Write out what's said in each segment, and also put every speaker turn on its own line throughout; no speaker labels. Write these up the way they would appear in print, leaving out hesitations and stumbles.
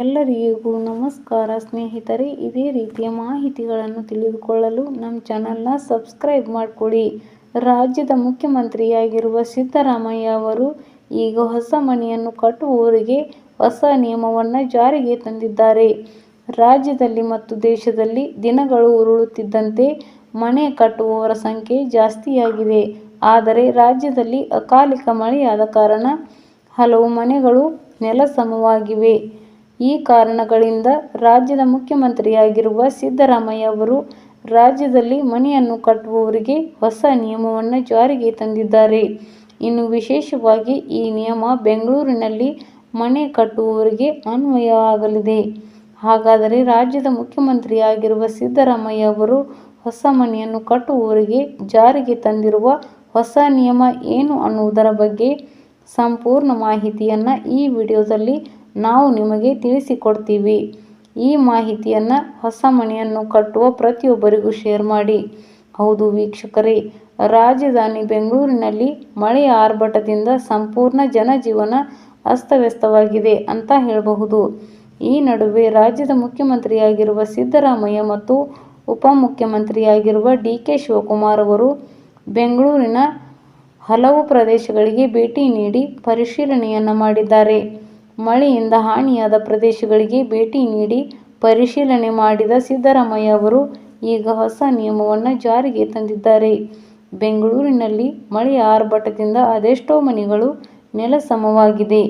ಎಲ್ಲರಿಗೂ ನಮಸ್ಕಾರ ಸ್ನೇಹಿತರೆ. ಇದೇ ರೀತಿಯ ಮಾಹಿತಿಗಳನ್ನು ತಿಳಿದುಕೊಳ್ಳಲು ನಮ್ಮ ಚಾನಲ್ನ ಸಬ್ಸ್ಕ್ರೈಬ್ ಮಾಡಿಕೊಳ್ಳಿ. ರಾಜ್ಯದ ಮುಖ್ಯಮಂತ್ರಿಯಾಗಿರುವ ಸಿದ್ದರಾಮಯ್ಯ ಅವರು ಈಗ ಹೊಸ ಮನೆಯನ್ನು ಕಟ್ಟುವವರಿಗೆ ಹೊಸ ನಿಯಮವನ್ನು ಜಾರಿಗೆ ತಂದಿದ್ದಾರೆ. ರಾಜ್ಯದಲ್ಲಿ ಮತ್ತು ದೇಶದಲ್ಲಿ ದಿನಗಳು ಉರುಳುತ್ತಿದ್ದಂತೆ ಮನೆ ಕಟ್ಟುವವರ ಸಂಖ್ಯೆ ಜಾಸ್ತಿಯಾಗಿದೆ. ಆದರೆ ರಾಜ್ಯದಲ್ಲಿ ಅಕಾಲಿಕ ಮಳೆಯಾದ ಕಾರಣ ಹಲವು ಮನೆಗಳು ನೆಲಸಮವಾಗಿವೆ. ಈ ಕಾರಣಗಳಿಂದ ರಾಜ್ಯದ ಮುಖ್ಯಮಂತ್ರಿಯಾಗಿರುವ ಸಿದ್ದರಾಮಯ್ಯ ಅವರು ರಾಜ್ಯದಲ್ಲಿ ಮನೆಯನ್ನು ಕಟ್ಟುವವರಿಗೆ ಹೊಸ ನಿಯಮವನ್ನು ಜಾರಿಗೆ ತಂದಿದ್ದಾರೆ. ಇನ್ನು ವಿಶೇಷವಾಗಿ ಈ ನಿಯಮ ಬೆಂಗಳೂರಿನಲ್ಲಿ ಮನೆ ಕಟ್ಟುವವರಿಗೆ ಅನ್ವಯವಾಗಲಿದೆ. ಹಾಗಾದರೆ ರಾಜ್ಯದ ಮುಖ್ಯಮಂತ್ರಿಯಾಗಿರುವ ಸಿದ್ದರಾಮಯ್ಯ ಅವರು ಹೊಸ ಮನೆಯನ್ನು ಕಟ್ಟುವವರಿಗೆ ಜಾರಿಗೆ ತಂದಿರುವ ಹೊಸ ನಿಯಮ ಏನು ಅನ್ನುವುದರ ಬಗ್ಗೆ ಸಂಪೂರ್ಣ ಮಾಹಿತಿಯನ್ನು ಈ ವಿಡಿಯೋದಲ್ಲಿ ನಾವು ನಿಮಗೆ ತಿಳಿಸಿಕೊಡ್ತೀವಿ. ಈ ಮಾಹಿತಿಯನ್ನು ಹೊಸ ಮನೆಯನ್ನು ಕಟ್ಟುವ ಪ್ರತಿಯೊಬ್ಬರಿಗೂ ಶೇರ್ ಮಾಡಿ. ಹೌದು ವೀಕ್ಷಕರೇ, ರಾಜಧಾನಿ ಬೆಂಗಳೂರಿನಲ್ಲಿ ಮಳೆಯ ಆರ್ಭಟದಿಂದ ಸಂಪೂರ್ಣ ಜನಜೀವನ ಅಸ್ತವ್ಯಸ್ತವಾಗಿದೆ ಅಂತ ಹೇಳಬಹುದು. ಈ ನಡುವೆ ರಾಜ್ಯದ ಮುಖ್ಯಮಂತ್ರಿಯಾಗಿರುವ ಸಿದ್ದರಾಮಯ್ಯ ಮತ್ತು ಉಪಮುಖ್ಯಮಂತ್ರಿಯಾಗಿರುವ ಡಿ.ಕೆ. ಶಿವಕುಮಾರ್ ಅವರು ಬೆಂಗಳೂರಿನ ಹಲವು ಪ್ರದೇಶಗಳಿಗೆ ಭೇಟಿ ನೀಡಿ ಪರಿಶೀಲನೆಯನ್ನು ಮಾಡಿದ್ದಾರೆ. ಮಳೆಯಿಂದ ಹಾನಿಯಾದ ಪ್ರದೇಶಗಳಿಗೆ ಭೇಟಿ ನೀಡಿ ಪರಿಶೀಲನೆ ಮಾಡಿದ ಸಿದ್ದರಾಮಯ್ಯ ಅವರು ಈಗ ಹೊಸ ನಿಯಮವನ್ನು ಜಾರಿಗೆ ತಂದಿದ್ದಾರೆ. ಬೆಂಗಳೂರಿನಲ್ಲಿ ಮಳೆಯ ಆರ್ಭಟದಿಂದ ಅದೆಷ್ಟೋ ಮನೆಗಳು ನೆಲಸಮವಾಗಿದೆ.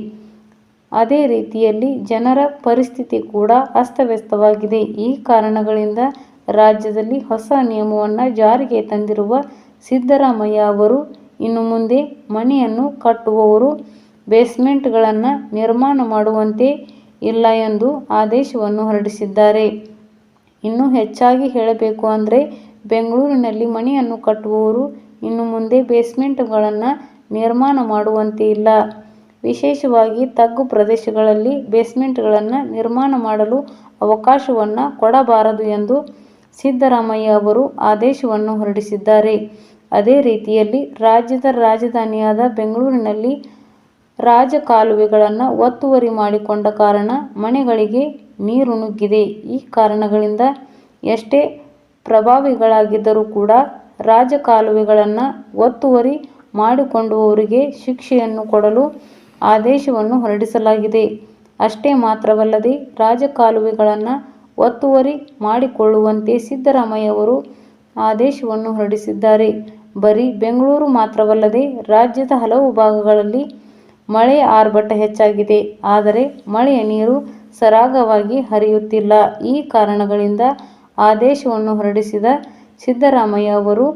ಅದೇ ರೀತಿಯಲ್ಲಿ ಜನರ ಪರಿಸ್ಥಿತಿ ಕೂಡ ಅಸ್ತವ್ಯಸ್ತವಾಗಿದೆ. ಈ ಕಾರಣಗಳಿಂದ ರಾಜ್ಯದಲ್ಲಿ ಹೊಸ ನಿಯಮವನ್ನು ಜಾರಿಗೆ ತಂದಿರುವ ಸಿದ್ದರಾಮಯ್ಯ ಅವರು ಇನ್ನು ಮುಂದೆ ಮನೆಯನ್ನು ಕಟ್ಟುವವರು ಬೇಸ್ಮೆಂಟ್ಗಳನ್ನು ನಿರ್ಮಾಣ ಮಾಡುವಂತೆ ಇಲ್ಲ ಎಂದು ಆದೇಶವನ್ನು ಹೊರಡಿಸಿದ್ದಾರೆ. ಇನ್ನು ಹೆಚ್ಚಾಗಿ ಹೇಳಬೇಕು ಅಂದರೆ ಬೆಂಗಳೂರಿನಲ್ಲಿ ಮನೆಯನ್ನು ಕಟ್ಟುವವರು ಇನ್ನು ಮುಂದೆ ಬೇಸ್ಮೆಂಟ್ಗಳನ್ನು ನಿರ್ಮಾಣ ಮಾಡುವಂತೆ ಇಲ್ಲ. ವಿಶೇಷವಾಗಿ ತಗ್ಗು ಪ್ರದೇಶಗಳಲ್ಲಿ ಬೇಸ್ಮೆಂಟ್ಗಳನ್ನು ನಿರ್ಮಾಣ ಮಾಡಲು ಅವಕಾಶವನ್ನು ಕೊಡಬಾರದು ಎಂದು ಸಿದ್ದರಾಮಯ್ಯ ಅವರು ಆದೇಶವನ್ನು ಹೊರಡಿಸಿದ್ದಾರೆ. ಅದೇ ರೀತಿಯಲ್ಲಿ ರಾಜ್ಯದ ರಾಜಧಾನಿಯಾದ ಬೆಂಗಳೂರಿನಲ್ಲಿ ರಾಜಕಾಲುವೆಗಳನ್ನು ಒತ್ತುವರಿ ಮಾಡಿಕೊಂಡ ಕಾರಣ ಮನೆಗಳಿಗೆ ನೀರು ನುಗ್ಗಿದೆ. ಈ ಕಾರಣಗಳಿಂದ ಎಷ್ಟೇ ಪ್ರಭಾವಿಗಳಾಗಿದ್ದರೂ ಕೂಡ ರಾಜಕಾಲುವೆಗಳನ್ನು ಒತ್ತುವರಿ ಮಾಡಿಕೊಂಡವರಿಗೆ ಶಿಕ್ಷೆಯನ್ನು ಕೊಡಲು ಆದೇಶವನ್ನು ಹೊರಡಿಸಲಾಗಿದೆ. ಅಷ್ಟೇ ಮಾತ್ರವಲ್ಲದೆ ರಾಜಕಾಲುವೆಗಳನ್ನು ಒತ್ತುವರಿ ಮಾಡಿಕೊಳ್ಳುವಂತೆ ಸಿದ್ದರಾಮಯ್ಯ ಅವರು ಆದೇಶವನ್ನು ಹೊರಡಿಸಿದ್ದಾರೆ. ಬರೀ ಬೆಂಗಳೂರು ಮಾತ್ರವಲ್ಲದೆ ರಾಜ್ಯದ ಹಲವು ಭಾಗಗಳಲ್ಲಿ ಮಳೆಯ ಆರ್ಭಟ ಹೆಚ್ಚಾಗಿದೆ. ಆದರೆ ಮಳೆಯ ನೀರು ಸರಾಗವಾಗಿ ಹರಿಯುತ್ತಿಲ್ಲ. ಈ ಕಾರಣಗಳಿಂದ ಆದೇಶವನ್ನು ಹೊರಡಿಸಿದ ಸಿದ್ದರಾಮಯ್ಯ ಅವರು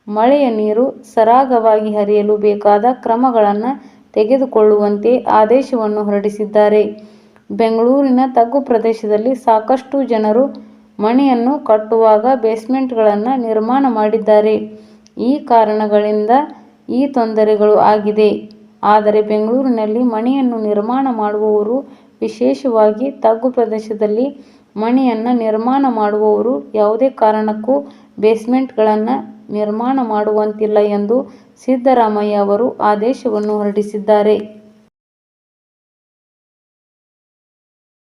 ಮಳೆಯ ನೀರು ಸರಾಗವಾಗಿ ಹರಿಯಲು ಬೇಕಾದ ಕ್ರಮಗಳನ್ನು ತೆಗೆದುಕೊಳ್ಳುವಂತೆ ಆದೇಶವನ್ನು ಹೊರಡಿಸಿದ್ದಾರೆ. ಬೆಂಗಳೂರಿನ ತಗ್ಗು ಪ್ರದೇಶದಲ್ಲಿ ಸಾಕಷ್ಟು ಜನರು ಮನೆಯನ್ನು ಕಟ್ಟುವಾಗ ಬೇಸ್ಮೆಂಟ್ಗಳನ್ನು ನಿರ್ಮಾಣ ಮಾಡಿದ್ದಾರೆ. ಈ ಕಾರಣಗಳಿಂದ ಈ ತೊಂದರೆಗಳು ಆಗಿದೆ. ಆದರೆ ಬೆಂಗಳೂರಿನಲ್ಲಿ ಮನೆಯನ್ನು ನಿರ್ಮಾಣ ಮಾಡುವವರು, ವಿಶೇಷವಾಗಿ ತಗ್ಗು ಪ್ರದೇಶದಲ್ಲಿ ಮನೆಯನ್ನು ನಿರ್ಮಾಣ ಮಾಡುವವರು ಯಾವುದೇ ಕಾರಣಕ್ಕೂ ಬೇಸ್ಮೆಂಟ್ಗಳನ್ನು ನಿರ್ಮಾಣ ಮಾಡುವಂತಿಲ್ಲ ಎಂದು ಸಿದ್ದರಾಮಯ್ಯ ಅವರು ಆದೇಶವನ್ನು ಹೊರಡಿಸಿದ್ದಾರೆ.